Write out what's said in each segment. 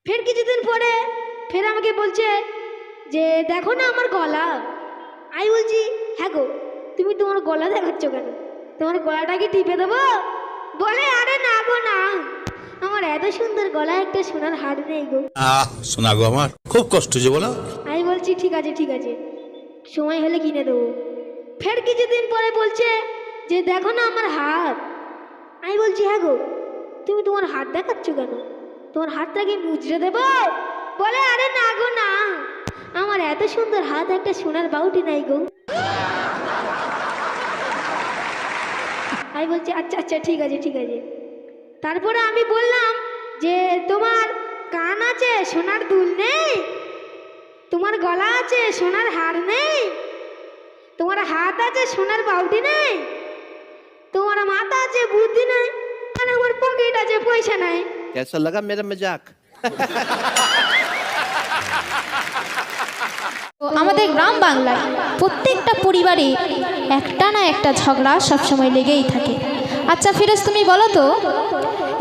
ফের কিছুদিন পরে ফের আমাকে বলছে যে দেখো না আমার গলা। আমি বলছি হ্যাঁ গো, তুমি তোমার গলা দেখাচ্ছ কেন? তোমার গলাটা কি টিপে দেবো? বলে আরে না গো না, আমার এত সুন্দর গলা, একটা সোনার হার নেই গো। শোনা গো, আমার খুব কষ্ট যে বলো। আমি বলছি ঠিক আছে ঠিক আছে, সময় হলে কিনে দেবো। ফের কিছুদিন পরে বলছে যে দেখো না আমার হাত। আমি বলছি হ্যাঁ গো, তুমি তোমার হাত দেখাচ্ছ কেন? তোমার হাতটা কি মুচড়ে দেবো? বলে আরে না গো না, আমার এত সুন্দর হাত, একটা সোনার বাউটি নাই গো। আমি বলছি আচ্ছা আচ্ছা ঠিক আছে ঠিক আছে। তারপরে আমি বললাম যে তোমার কান আছে, সোনার দুল নেই? তোমার গলা আছে, সোনার হার নেই? তোমার হাত আছে, সোনার বাউটি নেই? তোমার মাথা আছে, বুদ্ধি নেই? আর আমার পকেট আছে, পয়সা নাই। कैसा लगा मेरा मजाक? আমাদের গ্রাম বাংলায় প্রত্যেকটা পরিবারে একটা না একটা ঝগড়া সবসময় লেগেই থাকে। আচ্ছা ফিরোজ, তুমি বলো তো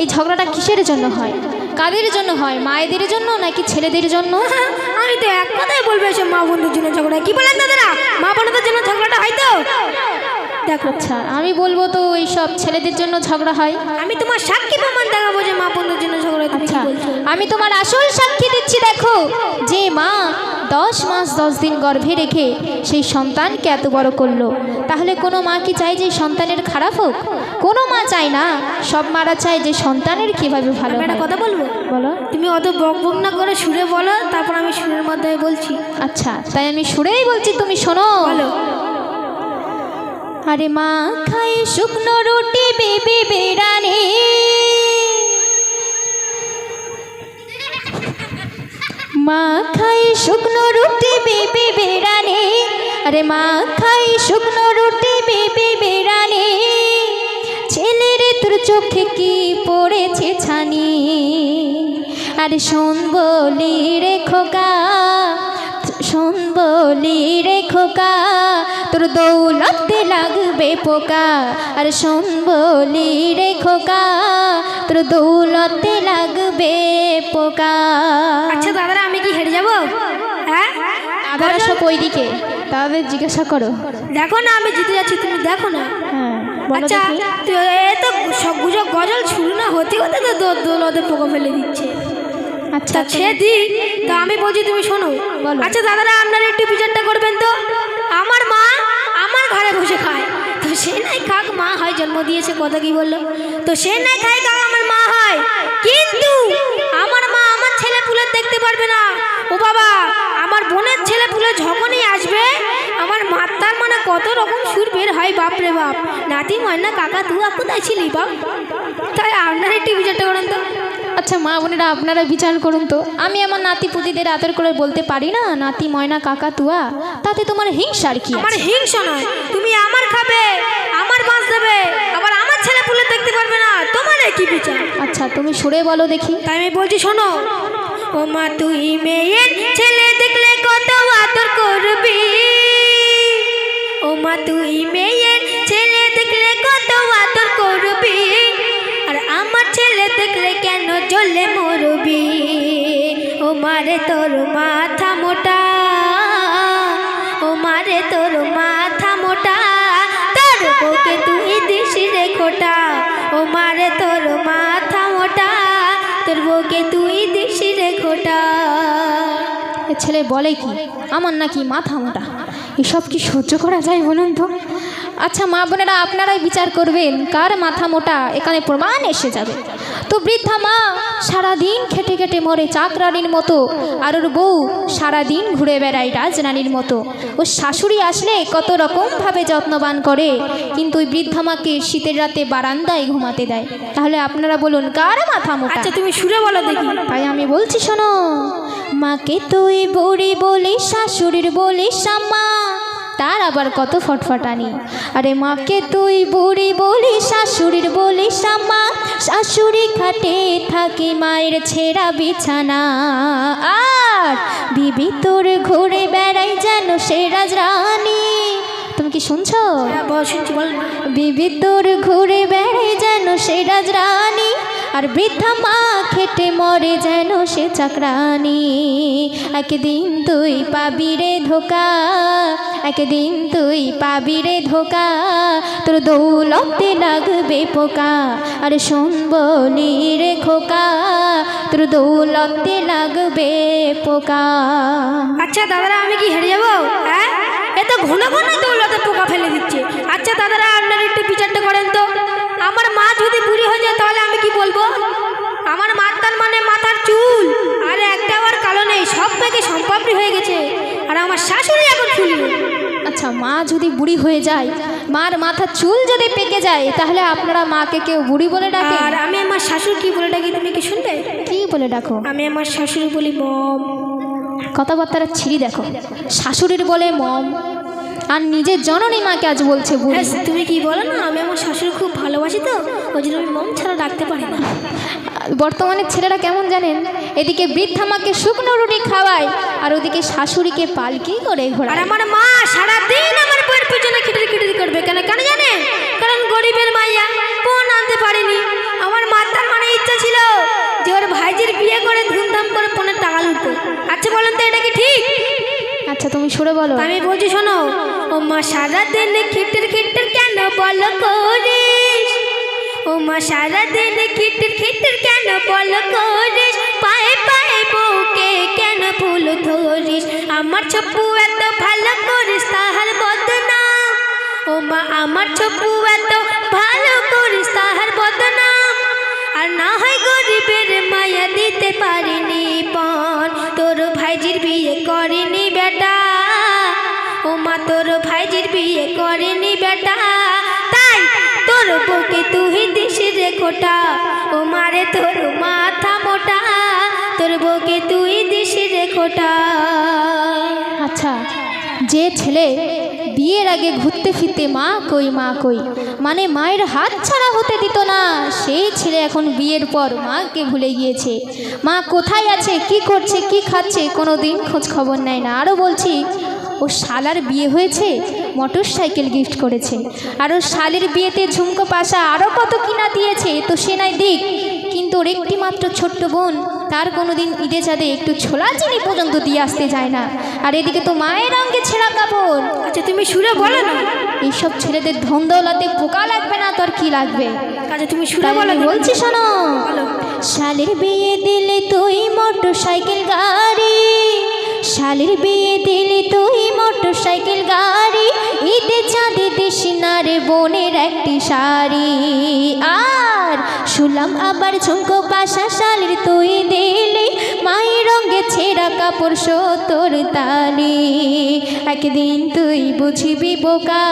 এই ঝগড়াটা কিসের জন্য হয়? কাদের জন্য হয়? মায়েদের জন্য নাকি ছেলেদের জন্য? আমি তো এক কথাই বলবো, এসব মা বন্ধুর জন্য ঝগড়া। কি বলেন দাদারা, মা বোনদের জন্য ঝগড়াটা হয় তো? দেখো আচ্ছা আমি বলবো তো এইসব ছেলেদের জন্য ঝগড়া হয়। আমি তোমার সাক্ষী প্রমাণ দেখাবো যে মা বন্ধুর জন্য ঝগড়া। তুমি কি আচ্ছা বলছো? আমি তোমার আসল সাক্ষী দিচ্ছি। দেখো, যে মা 10 মাস 10 দিন গর্ভে রেখে সেই সন্তানকে এত বড় করলো, তাহলে কোনো মা কি চায় যে সন্তানের খারাপ হোক? কোনো মা চায় না। সব মারা চায় যে সন্তানের কিভাবে ভালো আমি একটা হয়। কথা বলবো? বলো। তুমি অত বক বক না করে সুরে বলো, তারপর আমি সুরের মাধ্যমে বলছি। আচ্ছা তাই আমি সুরেই বলছি, তুমি শোনো। বলো। আরে মা খাই শুকনো রুটি বেবি বেড়ানে, মা খাই শুকনো রুটি বেবি বেড়ানে, আরে মা খাই শুকনো রুটি বেবি বেড়ানে, ছেলের তোর চোখে কি পড়েছে ছানি, আরে শোন বলি রে খোকা, শোন বলি রে খোকা, তোর দৌলতে লাগবে পোকা, আর শোন বলি রে খোকা, তোর দৌলতে লাগবে পোকা। আচ্ছা দাদারা, আমি কি হেরে যাবো? হ্যাঁ, দাদারা সব ওইদিকে, তাদের জিজ্ঞাসা করো। দেখো না আমি জিতে যাচ্ছি, তুমি দেখো না। হ্যাঁ বলো আচ্ছা দেখি। তো এ তো সব গুজব গজল শুরু না হতে হতে তো দৌলতে পোকা ফেলে দিচ্ছে। আচ্ছা সে দি তো আমি বলছি, তুমি শোনো। বলো। আচ্ছা দাদারা, আপনারা একটু বিচারটা করবেন তো। আমার মা আমার ঘরে বসে খায়, তো সে নাই খাক, মা হয়, জন্ম দিয়েছে, কথা কি বললো, তো সে নাই খায় খাক, আমার মা হয়। কিন্তু আমার মা আমার ছেলে পুলে দেখতে পারবে না। ও বাবা, আমার বোনের ছেলে পুলে যখনই আসবে, আমার মাতার মানে কত রকম সুর বের হয়, বাপরে বাপ। নাতি ময়না কাকা তুই কোথায় ছিলি বাপ? তাই আপনারা একটু বিচারটা করেন তো। আচ্ছা মা বোনেরা আপনারা বিচার করুন তো। আমি আমার নাতি পুতিদের আদর করে বলতে পারি না নাতি ময়না কাকা তুয়া, তাতে তোমার হিংসার কি আমার আছে? হিংসা নয়, তুমি আমার খাবে, আমার বাঁচ দেবে, আবার আমার ছেলে পুলে দেখতে পারবে না, তোমার কি বিচার? আচ্ছা তুমি সুরে বলো দেখি। তাই আমি বলছি শোনো। ও মা তুই মেয়ের ছেলে দেখলে কত আদর করবি, ও মা তুই মেয়ের ছেলে দেখলে কত আদর করবি, আর আমার ছেলে দেখলে কেন জ্বলে মরবি, ও মারে তোর মাথা মোটা, ও মারে তোর মাথা মোটা, তোর বউকে তুই দিস রে খোটা, ও মারে তোর মাথা মোটা, তোর বউকে তুই দিস রে খোটা। এ ছেলে বলে কি আমার নাকি মাথা মোটা? এসব কি সহ্য করা যায় বলুন তো? আচ্ছা মা বোনেরা আপনারাই বিচার করবেন কার মাথা মোটা, এখানে প্রমাণ এসে যাবে। তো বৃদ্ধা মা সারাদিন খেটে খেটে মরে চাকরানির মতো, আর ওর বউ সারাদিন ঘুরে বেড়ায় রাজরানীর মতো। ওর শাশুড়ি আসলে কত রকমভাবে যত্নবান করে, কিন্তু ওই বৃদ্ধা মাকে শীতের রাতে বারান্দায় ঘুমাতে দেয়। তাহলে আপনারা বলুন কার মাথা মোটা? আচ্ছা তুমি সুরে বলো দেখি। তাই আমি বলছি শোনো। মাকে তুই বুড়ি বলিস, শাশুড়ির বলিস আম্মা, তার আবার কত ফটফটানি। আরে মাকে তুই বুড়ি বলিস, শাশুড়ির বলিস আম্মা, শাশুড়ি খাটে থাকে মায়ের ছেঁড়া বিছানা, আর বিবি তোর ঘুরে বেড়াই যেন সে রাজরানী। তুমি কি শুনছো? শুনছি, বল। বিবি তোর ঘুরে বেড়াই যেন সে রাজরানী, আর বৃদ্ধা মা খেটে মরে যেন সে চাকরানি। একদিন তুই পাবি রে ধোকা, একদিন তুই পাবি রে ধোকা, তোর দৌলতে লাগবে পোকা। আর শোন বলি রে খোকা, তোর দৌলতে লাগবে পোকা। আচ্ছা দাদারা, আমি কি হেরে যাবো? হ্যাঁ, এ তো ঘন ঘন দৌলতে পোকা ফেলে দিচ্ছে। আচ্ছা দাদারা, আপনারা একটু বিচারটা করেন তো, আমার মা যদি বুড়ি হয়ে যায় তাহলে আমি কি বলবো? আমার মাতার মানে মাথার চুল আর একটা আবার কালো নেই, সব থেকে সম্পাপড়ি হয়ে গেছে। আর আমার শাশুড়ি এখন চুল। আচ্ছা, মা যদি বুড়ি হয়ে যায়, মার মাথার চুল যদি পেকে যায়, তাহলে আপনারা মাকে কেউ বুড়ি বলে ডাকে? আর আমি আমার শাশুড়ি কি বলে ডাকি তুমি কি শুনবে? কি বলে ডাকো? আমি আমার শাশুড়ি বলি মম। কথাবার্তারা ছিঁড়ি দেখো, শাশুড়ির বলে মম, আর নিজের জননী মাকে আজ বলছে বুড়ি। হ্যাঁ, তুমি কি বলো না, আমি আমার শাশুড়ি খুব ভালোবাসি তো, ওই জন্য আমি মম ছাড়া ডাকতে পারি না। বর্তমানে ছেলেরা কেমন জানেন, এদিকে বৃদ্ধা মাকে শুকনো রুটি খাওয়ায়, আর ওদিকে শাশুড়িকে পালকি করে আর ঘোরায়। আমার মা সারাদিন আমার বউয়ের পিছনে খিটির খিটির করবে। কেন কেন জানে? কারণ গরিবের মাইয়া বোন আনতে পারেনি। আমার মাতার মানে ইচ্ছা ছিল যে ওর ভাইজির বিয়ে করে ধুমধাম করে বোনের টাকা লুটবো। আচ্ছা বলেন তো, এটা কি ঠিক? আচ্ছা, তুমি সুরে বলো। আমি বলছি শোনো, ও মা সারাদিন খিটির খিটির কেন বলো করিস? ও মা সারাদিন খিটির খিটির কেন বলো করিস? পায়ে পায়ে বউকে কেন ফুল ধরিস? আমার ছপু এত ভালো করিস তাহার বদনাম। ও মা আমার ছপু এত ভালো করিস তাহার বদনাম। আর না হয় গরিবের মায়া দিতে পারিনি পণ, তোর ভাইজির বিয়ে করেনি বেটা। ও মা তোর ভাইজির বিয়ে করেনি বেটা, তাই তোর বউকে তুই দিস রে খোটা। ও মারে তোর মাথা মোটা, তোর বউকে তুই দিস রে খোটা। আচ্ছা, যে ছেলে বিয়ের আগে ঘুরতে ফিরতে মা কই মা কই মানে মায়ের হাত ছাড়া হতে দিত না, সেই ছেলে এখন বিয়ের পর মাকে ভুলে গিয়েছে। মা কোথায় আছে, কি করছে, কি খাচ্ছে, কোনো দিন খোঁজ খবর নেয় না। আরও বলছি, ও শালার বিয়ে হয়েছে, মোটর সাইকেল গিফট করেছে, আর ও শালের বিয়েতে ঝুমকো পাশা আরও কত কিনা দিয়েছে, তো সে নাই দিক, কিন্তু ওর একটি মাত্র ছোট্ট বোন, তার কোনো দিন ঈদে চাঁদে একটু ছোলা চিনি পর্যন্ত দিয়ে আসতে যায় না। আর এদিকে তো মায়ের অঙ্গে ছেঁড়া কাপড়। আচ্ছা তুমি সুরে বলো না। এইসব ছেলেদের ধন দৌলতে পোকা লাগবে না তো আর কি লাগবে? আচ্ছা তুমি সুরে তাই বলো। আমি বলছি শোনো, বলো। শালের বিয়ে দিলে তুই মোটর সাইকেল গাড়ি, শালের বিয়ে দিলে তুই মোটর সাইকেল গাড়ি, ঈদে চাঁদে দিস না রে বোনের একটি শাড়ি। আর শুনলাম আবার ঝুমকো পাশা শালের তুই দিলি, মায়ের রঙে ছেঁড়া কাপড় 70 তালি। একদিন তুই বুঝিবি বোকা,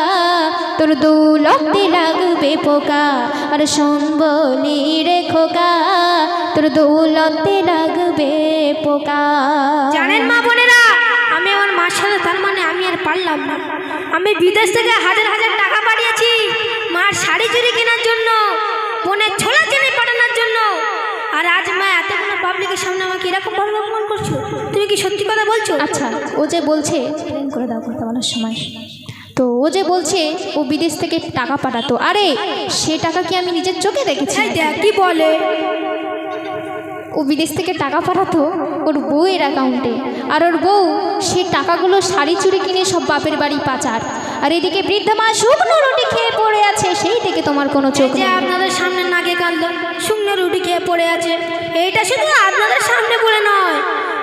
তোর দৌলতে লাগবে পোকা। আর শোন বলি রে খোকা, তোর দৌলতে লাগবে পোকা। জানেন মা বোনেরা, আমি আমার মার সাথে তার মানে আমি আর পারলাম না। আমি বিদেশ থেকে হাজার হাজার টাকা পাঠিয়েছি মার শাড়ি চুড়ি কেনার জন্য, বোনের ছোলা চিনি পাঠানোর জন্য। আর আজ মা এতগুলো পাবলিকের সামনে আমাকে এরকম অপমান করছো? তুমি কি সত্যি কথা বলছো? আচ্ছা, ও যে বলছে প্রেম করে দাও কথা বলার সময়, তো ও যে বলছে ও বিদেশ থেকে টাকা পাঠাতো, আরে সে টাকা কি আমি নিজের চোখে দেখেছি? এই দেখ কি বলে। ও বিদেশ থেকে টাকা পাঠাতো ওর বউয়ের অ্যাকাউন্টে, আর ওর বউ সে টাকাগুলো শাড়ি চুড়ি কিনে সব বাপের বাড়ি পাচার। আর এদিকে বৃদ্ধা মা শুকনো রুটি খেয়ে পড়ে আছে, সেই থেকে তোমার কোনো চোখ যে নেই। আপনাদের সামনে নাকে কাঁদলো, শুকনো রুটি খেয়ে পড়ে আছে, এইটা শুধু আপনাদের সামনে বলে নয়,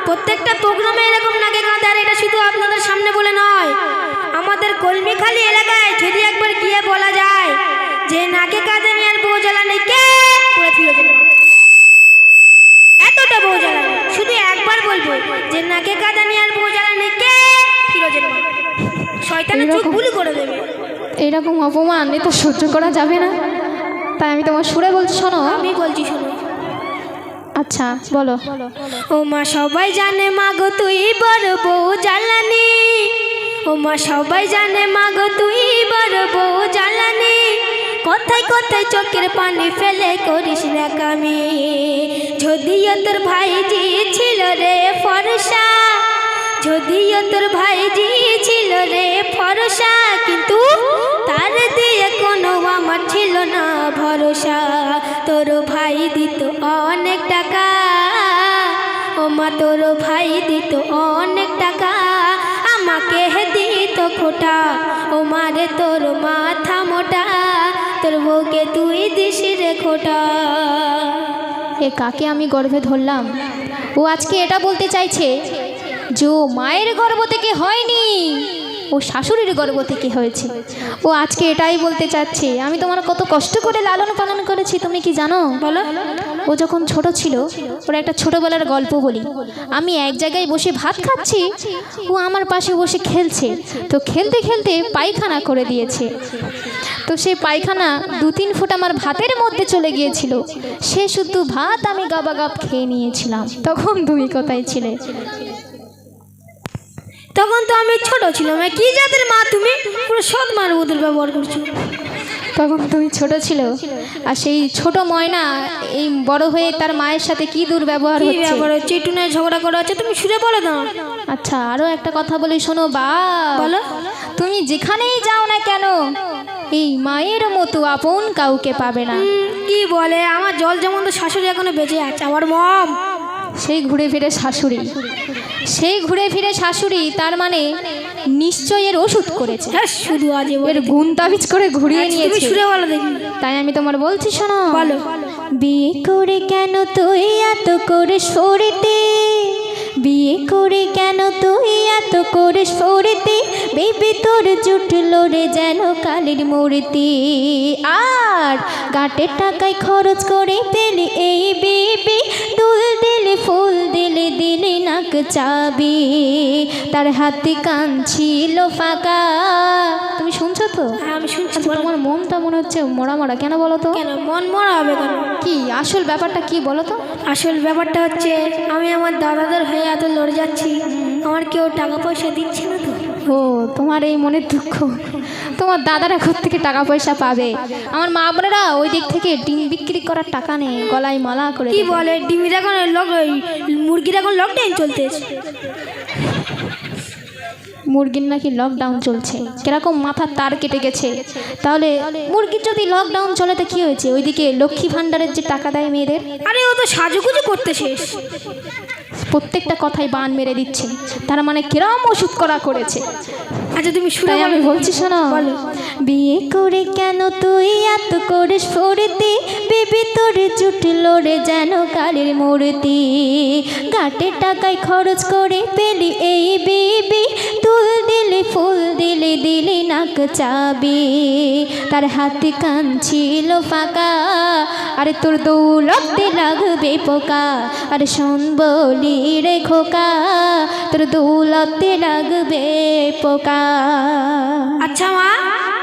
প্রত্যেকটা প্রোগ্রামে এরকম নাকে কাঁদে। আর এটা শুধু আপনাদের সামনে বলে নয়, আমাদের কলমিখালি এলাকায় যদি একবার গিয়ে বলা যায় যে নাকে কাঁদে মেয়ের বউ জ্বালানি কে, পুরো ফিরে যাবে। এতটা বউ জ্বালানি, শুধু একবার বলবো যে নাকে কাঁদে মেয়ের বউ জ্বালানি কে, ফিরে যাবে, শয়তানের চোখ গুলি করে দেবে। এরকম অপমান এ তো সহ্য করা যাবে না, তাই আমি তোমার সুরে বলছি শোনো। আমি বলছি শোনো। আচ্ছা বলো। ও মা সবাই জানে মাগো তুই বড় বউ জ্বালানি, ও মা সবাই জানে মাগো তুই বড় বউ জ্বালানি, কোথায় কোথায় চোখের পানি ফেলে করিস না কামি। যদিও তোর ভাইজি ছিল রে ফর্সা, যদিও তোর ভাইজি ছিল রে ফরসা, কিন্তু তার দিয়ে কোনো আমার ছিল না ভরসা। তোর ভাই দিত অনেক টাকা, ও মা তোর ভাই দিত অনেক টাকা, আমাকে দিত খোটা। ও মারে তোর মাথা মোটা, তোর বউকে তুই দিস রে খোটা। এ কাকে আমি গর্ভে ধরলাম, ও আজকে এটা বলতে চাইছে যে ও মায়ের গর্ভ থেকে হয়নি, ও শাশুড়ির গর্ভ থেকে হয়েছে। ও আজকে এটাই বলতে চাচ্ছে আমি তোমার কত কষ্ট করে লালন পালন করেছি, তুমি কি জানো? বলো। ও যখন ছোট ছিল, ওর একটা ছোটবেলার গল্প বলি। আমি এক জায়গায় বসে ভাত খাচ্ছি, ও আমার পাশে বসে খেলছে। তো খেলতে খেলতে পায়খানা করে দিয়েছে। তো সেই পায়খানা 2-3 ফুট আমার ভাতের মধ্যে চলে গিয়েছিল। সে শুধু ভাত আমি গাবাগাব খেয়ে নিয়েছিলাম। তখন তুমি কোথায় ছিলে? তখন তো আমি ছোট ছিলাম। কি জাতের মা তুমি? পুরো সৎ মার বদল ব্যবহার করছো। তখন তুমি ছোট ছিল, আর সেই ছোট ময়না এই বড় হয়ে তার মায়ের সাথে কি দুর্ব্যবহার কি হচ্ছে। ব্যাপার হচ্ছে? একটু নয় ঝগড়া করা হচ্ছে, তুমি শুনে বলো না। আচ্ছা, আরো একটা কথা বলি শোনো বা, বলো। তুমি যেখানেই যাও না কেন এই মায়ের মতো আপন কাউকে পাবে না। কি বলে? আমার জল যেমন তো শাশুড়ি এখনো বেঁচে আছে, আমার মম। সেই ঘুরে ফিরে শাশুড়ি, সেই ঘুরে ফিরে শাশুড়ি, তার মানে নিশ্চয় এর ওষুধ করেছে, হ্যাঁ শুধু আজে এর গুণ তাবিজ করে ঘুরিয়ে তুমি নিয়েছে। শুনে বলো দেখি। তাই আমি তোমার বলছি শোনো। বলো। বিয়ে করে কেন তুই এত করে সরিতে, বিয়ে করে কেন তুই এত করে সরিতে, বেবি তোর জুটলো রে যেন কালের মূর্তি। আর গাটের টাকায় খরচ করে পেলি এই বেবি, দুল দিলে ফুল দিলে দিলে নাক চাবি, তার হাতে কান ছিল ফাঁকা। তুমি শুনছো তো? হ্যাঁ আমি শুনছি। আচ্ছা, তোমার মনটা মনে হচ্ছে মরা মরা কেন বলো তো? কেন মন মরা হবে কেন? কি আসল ব্যাপারটা কি বলো তো? আসল ব্যাপারটা হচ্ছে আমি আমার দাদাদের হয়ে এত লড়ে যাচ্ছি, আমার কেউ টাকা পয়সা দিচ্ছে না তো। ও, তোমার এই মনের দুঃখ। তোমার দাদারা থেকে টাকা পয়সা পাবে, আমার মা বোনেরা ওই দিক থেকে ডিম বিক্রি করার টাকা নেই, গলায় মালা করে কি দেবে। বলে? ডিমির এখন মুরগির এখন লকডাউন চলতেছে। মুরগির নাকি লকডাউন চলছে, কিরকম মাথার তার কেটে গেছে। তাহলে মুরগির যদি লকডাউন চলে তো কি হয়েছে? ওইদিকে লক্ষ্মী ভাণ্ডারের যে টাকা দেয় মেয়েদের, আরে ও তো সাজুগুজু করতে শেষ। প্রত্যেকটা কথাই বান মেরে দিচ্ছে, তার মানে কিরম ওষুধ করা করেছে। আচ্ছা তুমি শুনে তাই আমি বলছি শোনো। বলো। বিয়ে করে কেন তুই এত করে সরতে, বেবি তোর জুটলো রে যেন কালের মূর্তি, গাটের টাকায় খরচ করে পেলি এই বেবি, দুল দিলে ফুল দিলে দিলে নাক চাবি, তার হাতে কান ছিল ফাঁকা, আরে তোর দৌলতে লাগবে পোকা, আরে শোন বলি রে খোকা, তোর দৌলতে লাগবে পোকা। আচ্ছা মা,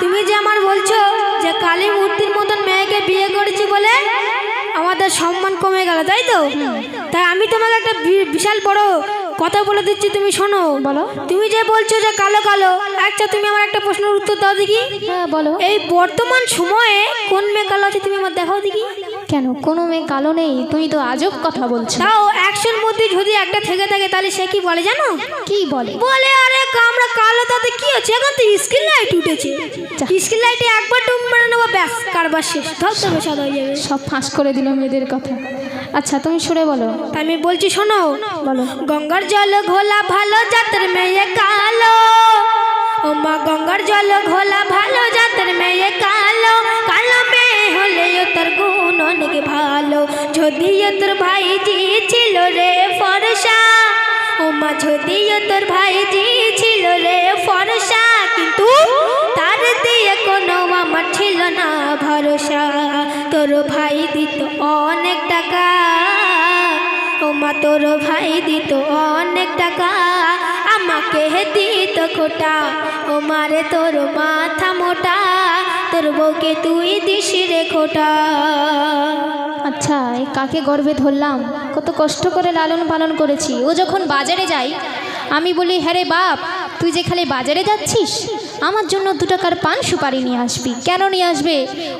তুমি যে আমার বলছো যে কালী মূর্তির মতন মেয়েকে বিয়ে করেছি বলে আমাদের সম্মান কমে গেল, তাই তো? তাই আমি তোমাকে একটা বিশাল বড় কথা বলে দিচ্ছি, তুমি শোনো। বলো। তুমি যে বলছো যে কালো কালো, আচ্ছা তুমি আমার একটা প্রশ্নের উত্তর দাও দেখি। হ্যাঁ বলো। এই বর্তমান সময়ে কোন মেয়ে কালো আছে তুমি আমার দেখাও দেখি। কেন কোনো মেয়ে কালো নেই? তুমি তো আজব কথা বলছো। তাও 100-র মধ্যে যদি একটা থেকে থাকে তাহলে সে কি বলে জানো? কি বলে? বলে আরে আমরা কালো, তাতে কি হচ্ছে, এখন তো স্ক্রিন লাইট উঠেছে, স্ক্রিন লাইটে একবার ডুব মেরে নেবো, ব্যাস কারবার শেষ, ধবধবে সাদা হয়ে যাবে। সব ফাঁস করে দিল মেয়েদের কথা। আচ্ছা তুমি সুরে বলো। তাই আমি বলছি শোনো। বলো। গঙ্গার জল ঘোলা ভালো জাতের মেয়ে কালো, ও মা গঙ্গার জল ঘোলা ভালো জাতের মেয়ে কালো, কালো মেয়ে হলেও তার গুণ অনেক ভালো, যদিও তোর ভাইজি ছিল রে ফরসা, ও মা যদিও তোর ভাইজি ছিল রে ফরসা, কিন্তু তার দিয়ে কোনো আমার ছিল না ভরসা, তোর ভাই দিত অনেক টাকা, ও মা তোর ভাই দিত অনেক টাকা, আমাকে দিত খোটা, ও মারে তোর মাথা মোটা, তোর বউকে তুই দিস রে খোটা। আচ্ছা, এই কাকে গর্ভে ধরলাম, কত কষ্ট করে লালন পালন করেছি। ও যখন বাজারে যায় আমি বলি, হ্যাঁ রে বাপ, তুই যে খালি বাজারে যাচ্ছিস, আমার জন্য 2 টাকার পান সুপারি নিয়ে আসবি। কেন নিয়ে আসবে?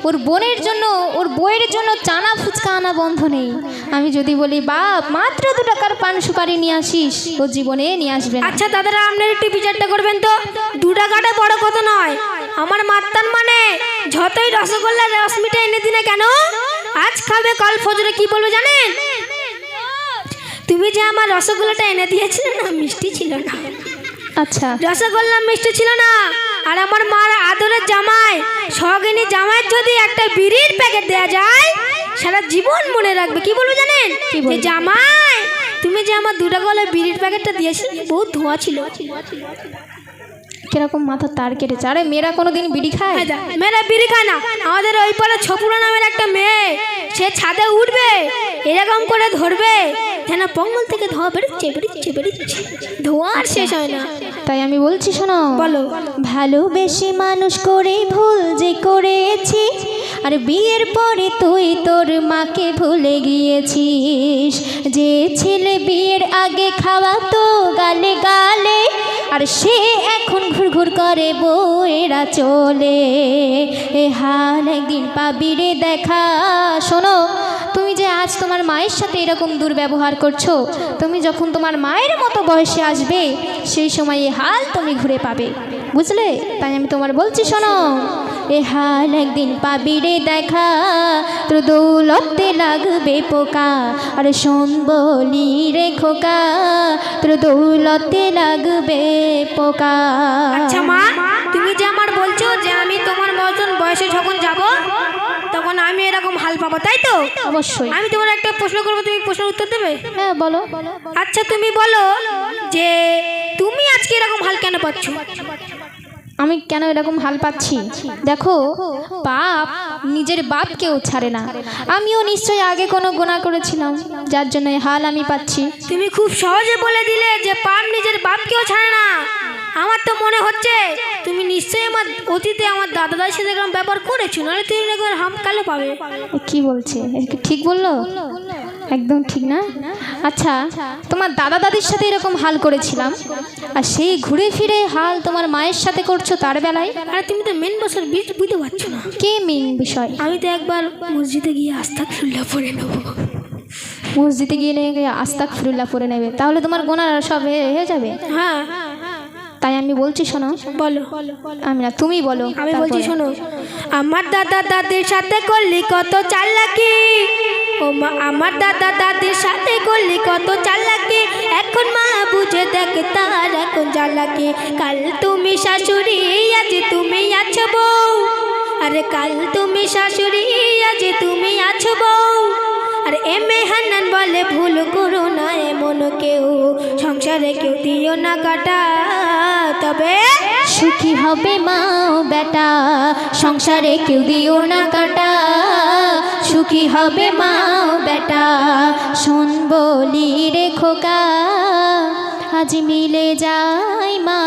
ওর বোনের জন্য, ওর বউয়ের জন্য চানা ফুচকা আনা বন্ধ নেই। আমি যদি বলি বাপ মাত্র 2 টাকার পান সুপারি নিয়ে আসিস, ও জীবনে নিয়ে আসবে না। আচ্ছা দাদারা, আপনার একটু বিচারটা করবেন তো। 2 টাকাটা বড় কথা নয়, আমার মাত্তান মানে যতই রসগোল্লা রসমিটা এনে দিনা কেন, আজ খাবে কাল ফজরে কি বলবো জানেন? তুমি যে আমার রসগোল্লাটা এনে দিয়েছিলে না, মিষ্টি ছিল না। আচ্ছা, রসগোল্লা মিষ্টি ছিল না। আর আমার মার আদরের জামাই, সগিনী জামাই যদি একটা বিড়ির প্যাকেট দেয়া যায়, সারা জীবন মনে রাখবে। কি বলবো জানেন? যে জামাই তুমি যে আমার 2 টাকা বিড়ির প্যাকেটটা দিয়েছিলে, বহুত ধোঁয়া ছিল। কিরকম মাথা তার কেটেছে। আরে মেয়েরা কোনোদিন বিড়ি খায়? মেয়েরা বিড়ি খায় না। আমাদের ওই পাড়ে ছপুরা নামের একটা মেয়ে, সে ছাদে উঠবে, এরকম করে ধরবে যেন পঙ্গল থেকে ধোঁয়া বেরোচ্ছে বেরোচ্ছে বেরোচ্ছে, ধোঁয়া আর শেষ হয় না। তাই আমি বলছি শোনো, বলো। ভালোবেসে মানুষ করে ভুল যে করেছি, আর বিয়ের পরে তুই তোর মাকে ভুলে গিয়েছিস। যে ছেলে বিয়ের আগে খাওয়াতো গালে গালে, আর সে এখন ঘুরঘুর করে বউয়েরা চলে। এ হাল একদিন পাবি রে দেখা। শোনো, তুমি যে আজ তোমার মায়ের সাথে এরকম দুর্ব্যবহার করছো, তুমি যখন তোমার মায়ের মতো বয়সে আসবে, সেই সময় এ হাল তুমি ঘুরে পাবে, বুঝলে? তাই আমি তোমার বলছি শোনো, এ হাল একদিন পাবি রে দেখা, তোর দৌলতে লাগবে পোকা। আর শোন বলি রে খোকা, তোর দৌলতে লাগবে পোকা। আচ্ছা মা, তুমি যে আমার বলছো যে আমি তোমার মতন বয়সে যখন যাব, তখন আমি এরকম হাল পাবো, তাই তো? অবশ্যই। আমি তোমার একটা প্রশ্ন করবো, তুমি প্রশ্নের উত্তর দেবে? হ্যাঁ বলো। আচ্ছা তুমি বলো যে তুমি আজকে এরকম হাল কেন পাচ্ছ? আমি কেন এরকম হাল পাচ্ছি? দেখো, পাপ নিজের বাপকেও ছাড়ে না। আমিও নিশ্চয়ই আগে কোনো গুনাহ করেছিলাম, যার জন্য এই হাল আমি পাচ্ছি। তুমি খুব সহজে বলে দিলে যে পাপ নিজের বাপকেও ছাড়ে না। আমার তো মনে হচ্ছে তুমি নিশ্চয়ই আমার অতীতে আমার দাদার সাথে এরকম ব্যাপার করেছো, নাহলে তুমি একবার হাম কালো পাবে। কি বলছে? ঠিক বললো? একদম ঠিক না? আচ্ছা, তোমার দাদা দাদির সাথে এরকম হাল করেছিলাম, আর সেই ঘুরে ফিরে হাল তোমার মায়ের সাথে করছো তার বেলায়। আরে তুমি তো মেন বছর বুঝতে পারছো না। কে মেন বিষয়? আমি তো একবার মসজিদে গিয়ে আস্তাগফিরুল্লাহ পড়ে নেবো। মসজিদে গিয়ে আস্তাগফিরুল্লাহ পড়ে নেবে, তাহলে তোমার গুনাহ সব হয়ে যাবে। হ্যাঁ, তাই আমি বলছি শোনো। বলো। আমি না, তুমি বলো। আমি বলছি শোনো, আমার দাদা দাদির সাথে করলি কত চালাকি, ও মা আমার দাদা দাদির সাথে করলি কত চালাকি, এখন মা বুঝে দেখ তার এখন জ্বালাকি। কাল তুমি শাশুড়ি, আজ তুমি আছো বউ, আরে কাল তুমি শাশুড়ি, আজ তুমি আছো বউ। আর এমএ হান্নান বলে ভুল করো না এমন কেউ, সংসারে কেউ দিও না কাটা, তবে সুখী হবে মা ও বেটা। সংসারে কেউ দিও না কাটা, সুখী হবে মা ও বেটা। শোন বলি রে খোকা, আজ মিলে যায় মা